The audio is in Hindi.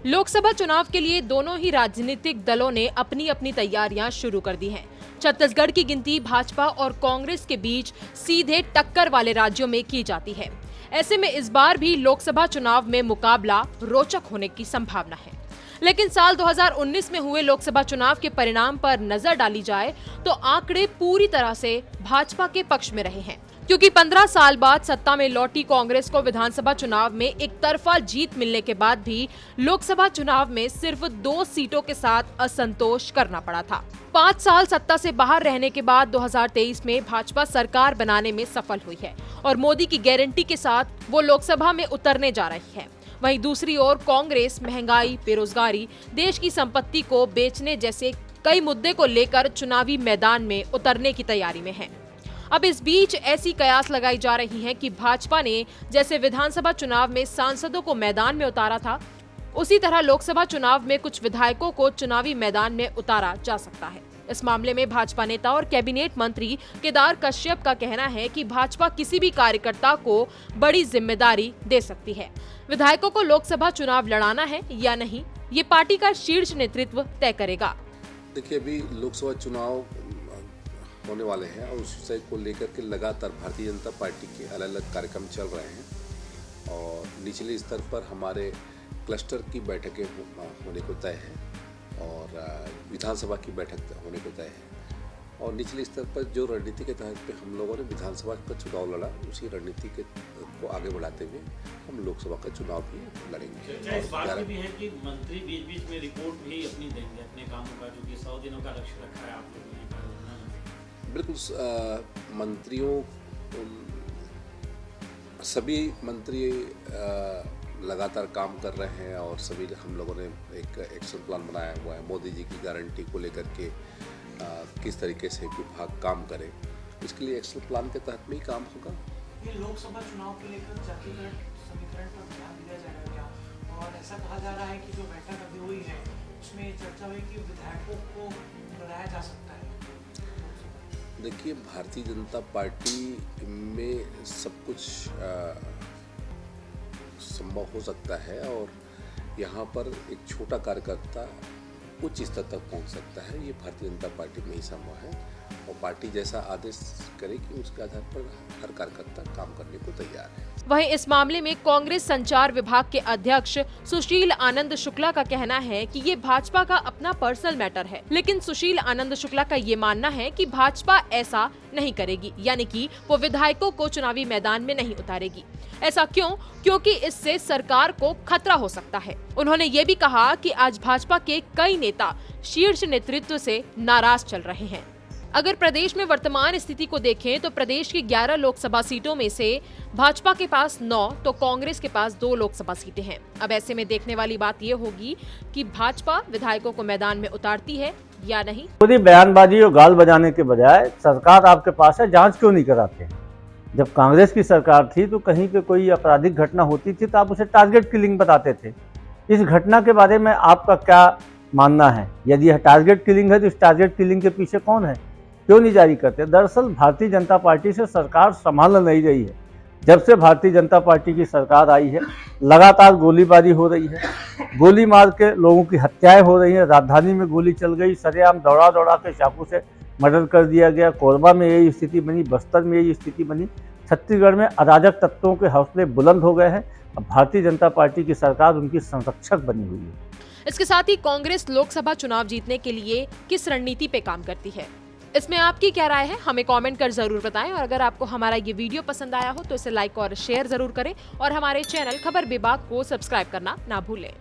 लोकसभा चुनाव के लिए दोनों ही राजनीतिक दलों ने अपनी अपनी तैयारियां शुरू कर दी हैं। छत्तीसगढ़ की गिनती भाजपा और कांग्रेस के बीच सीधे टक्कर वाले राज्यों में की जाती है। ऐसे में इस बार भी लोकसभा चुनाव में मुकाबला रोचक होने की संभावना है। लेकिन साल 2019 में हुए लोकसभा चुनाव के परिणाम पर नजर डाली जाए तो आंकड़े पूरी तरह से भाजपा के पक्ष में रहे हैं, क्योंकि 15 साल बाद सत्ता में लौटी कांग्रेस को विधानसभा चुनाव में एक तरफा जीत मिलने के बाद भी लोकसभा चुनाव में सिर्फ 2 सीटों के साथ असंतोष करना पड़ा था। 5 साल सत्ता से बाहर रहने के बाद 2023 में भाजपा सरकार बनाने में सफल हुई है और मोदी की गारंटी के साथ वो लोकसभा में उतरने जा रही है। वहीं दूसरी ओर कांग्रेस महंगाई, बेरोजगारी, देश की संपत्ति को बेचने जैसे कई मुद्दे को लेकर चुनावी मैदान में उतरने की तैयारी में है। अब इस बीच ऐसी कयास लगाई जा रही है कि भाजपा ने जैसे विधानसभा चुनाव में सांसदों को मैदान में उतारा था, उसी तरह लोकसभा चुनाव में कुछ विधायकों को चुनावी मैदान में उतारा जा सकता है। इस मामले में भाजपा नेता और कैबिनेट मंत्री केदार कश्यप का कहना है कि भाजपा किसी भी कार्यकर्ता को बड़ी जिम्मेदारी दे सकती है। विधायकों को लोकसभा चुनाव लड़ाना है या नहीं, ये पार्टी का शीर्ष नेतृत्व तय करेगा। देखिए, अभी लोकसभा चुनाव होने वाले हैं और उस विषय को लेकर के लगातार भारतीय जनता पार्टी के अलग अलग कार्यक्रम चल रहे हैं और निचले स्तर पर हमारे क्लस्टर की बैठकें होने को तय है और विधानसभा की बैठक होने को तय है और निचले स्तर पर जो रणनीति के तहत पे हम लोगों ने विधानसभा का चुनाव लड़ा, उसी रणनीति को आगे बढ़ाते हुए हम लोकसभा का चुनाव भी लड़ेंगे। इस बात की भी है कि मंत्री बीच बीच में रिपोर्ट भी अपनी देंगे अपने कामों का, जो कि 100 दिनों का लक्ष्य रखा है आप लोगों ने। बिल्कुल, मंत्रियों सभी मंत्री लगातार काम कर रहे हैं और सभी हम लोगों ने एक एक्शन प्लान बनाया हुआ है। मोदी जी की गारंटी को लेकर के किस तरीके से विभाग काम करे, इसके लिए एक्शन प्लान के तहत में ही काम होगा। ये लोकसभा चुनाव को लेकर जातिगत समीकरण पर ध्यान दिया जाएगा क्या? और ऐसा कहा जा रहा है कि जो बैठक अभी हुई है उसमें चर्चा हुई कि विधायकों को लड़ाया जा सकता है। देखिए, भारतीय जनता पार्टी में सब कुछ संभव हो सकता है और यहाँ पर एक छोटा कार्यकर्ता उच्च स्तर तक पहुँच सकता है। ये भारतीय जनता पार्टी में ही संभव है और पार्टी जैसा आदेश करेगी उसके आधार पर हर कार्यकर्ता काम करने को तैयार है। वहीं इस मामले में कांग्रेस संचार विभाग के अध्यक्ष सुशील आनंद शुक्ला का कहना है कि ये भाजपा का अपना पर्सनल मैटर है, लेकिन सुशील आनंद शुक्ला का ये मानना है कि भाजपा ऐसा नहीं करेगी, यानी कि वो विधायकों को चुनावी मैदान में नहीं उतारेगी। ऐसा क्यों? क्योंकि इससे सरकार को खतरा हो सकता है। उन्होंने ये भी कहा कि आज भाजपा के कई नेता शीर्ष नेतृत्व से नाराज चल रहे हैं। अगर प्रदेश में वर्तमान स्थिति को देखें तो प्रदेश की 11 लोकसभा सीटों में से भाजपा के पास 9 तो कांग्रेस के पास 2 लोकसभा सीटें हैं। अब ऐसे में देखने वाली बात ये होगी कि भाजपा विधायकों को मैदान में उतारती है या नहीं। पूरी बयानबाजी और गाल बजाने के बजाय सरकार आपके पास है, जांच क्यों नहीं कराते? जब कांग्रेस की सरकार थी तो कहीं पे कोई आपराधिक घटना होती थी तो आप उसे टारगेट किलिंग बताते थे। इस घटना के बारे में आपका क्या मानना है? यदि यह टारगेट किलिंग है तो इस टारगेट किलिंग के पीछे कौन है? क्यों नहीं जारी करते? दरअसल भारतीय जनता पार्टी से सरकार संभाल नहीं रही है। जब से भारतीय जनता पार्टी की सरकार आई है लगातार गोलीबारी हो रही है, गोली मार के लोगों की हत्याएं हो रही हैं। राजधानी में गोली चल गई, सरेआम दौड़ा दौड़ा के चाकू से मर्डर कर दिया गया। कोरबा में यही स्थिति बनी, बस्तर में यही स्थिति बनी। छत्तीसगढ़ में अराजक तत्वों के हौसले बुलंद हो गए हैं। अब भारतीय जनता पार्टी की सरकार उनकी संरक्षक बनी हुई है। इसके साथ ही कांग्रेस लोकसभा चुनाव जीतने के लिए किस रणनीति पे काम करती है, इसमें आपकी क्या राय है? हमें कमेंट कर जरूर बताएं और अगर आपको हमारा ये वीडियो पसंद आया हो तो इसे लाइक और शेयर जरूर करें और हमारे चैनल खबर विभाग को सब्सक्राइब करना ना भूलें।